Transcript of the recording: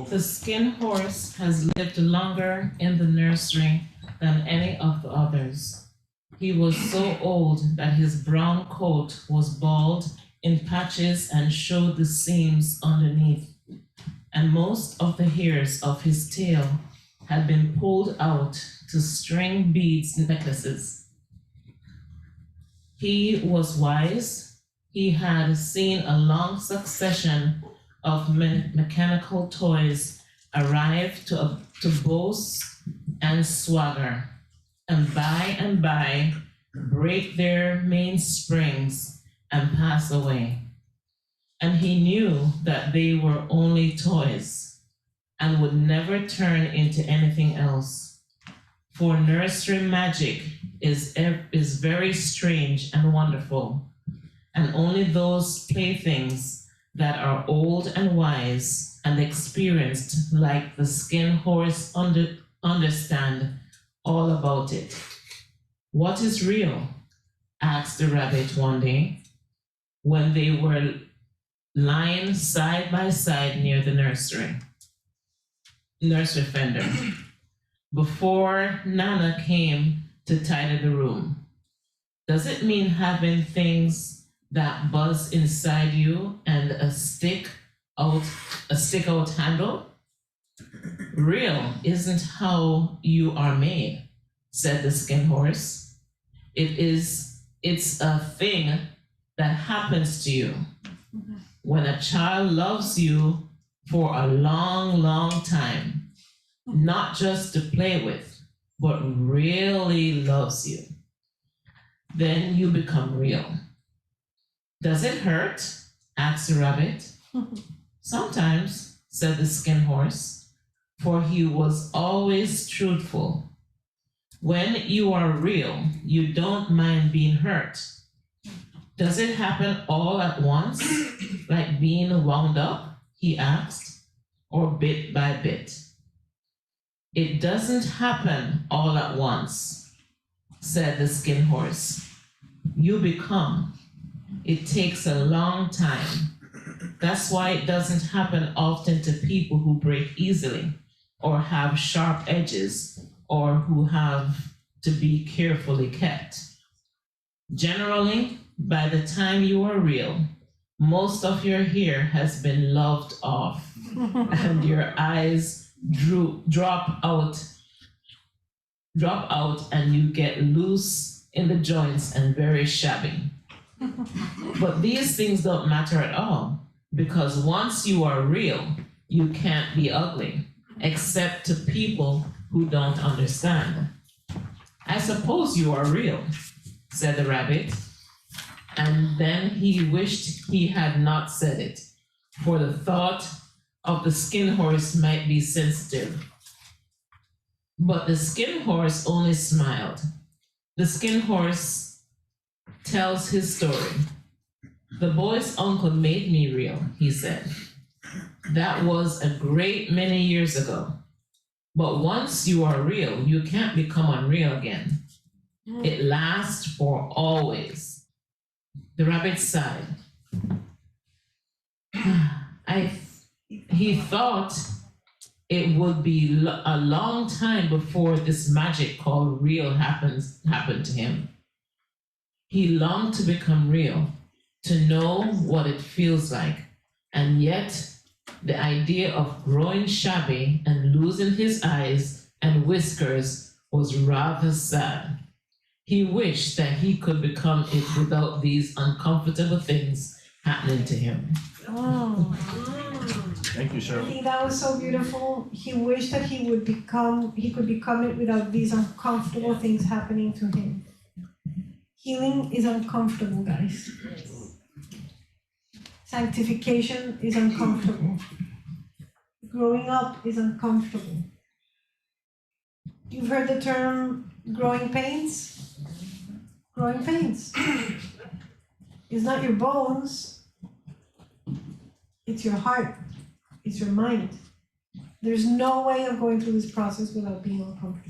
The skin horse has lived longer in the nursery than any of the others. He was so old that his brown coat was bald in patches and showed the seams underneath, and most of the hairs of his tail had been pulled out to string beads necklaces. He was wise. He had seen a long succession of mechanical toys arrive to boast and swagger, and by break their mainsprings and pass away. And he knew that they were only toys and would never turn into anything else. For nursery magic is very strange and wonderful, and only those playthings that are old and wise and experienced like the skin horse understand all about it. What is real? Asked the rabbit one day when they were lying side by side near the nursery fender, before Nana came to tidy the room. Does it mean having things that buzz inside you and a stick out handle? Real isn't how you are made, said the skin horse. It's a thing that happens to you when a child loves you for a long, long time, not just to play with, but really loves you. Then you become real. Does it hurt? Asked the rabbit. Sometimes, said the skin horse, for he was always truthful. When you are real, you don't mind being hurt. Does it happen all at once, like being wound up? He asked, or bit by bit. It doesn't happen all at once, said the skin horse. You become. It takes a long time. That's why it doesn't happen often to people who break easily, or have sharp edges, or who have to be carefully kept. Generally, by the time you are real, most of your hair has been loved off, and your eyes drop out, and you get loose in the joints and very shabby. But these things don't matter at all, because once you are real, you can't be ugly, except to people who don't understand. I suppose you are real, said the rabbit, and then he wished he had not said it, for the thought of the skin horse might be sensitive. But the skin horse only smiled. The skin horse tells his story. The boy's uncle made me real, he said. That was a great many years ago. But once you are real, you can't become unreal again. It lasts for always. The rabbit sighed. He thought it would be a long time before this magic called real happened to him. He longed to become real, to know what it feels like, and yet the idea of growing shabby and losing his eyes and whiskers was rather sad. He wished that he could become it without these uncomfortable things happening to him. Oh. Thank you, Sheryl. I think that was so beautiful. He wished that he could become it without these uncomfortable things happening to him. Healing is uncomfortable, guys. Sanctification is uncomfortable. Growing up is uncomfortable. You've heard the term growing pains? Growing pains. It's not your bones. It's your heart. It's your mind. There's no way of going through this process without being uncomfortable.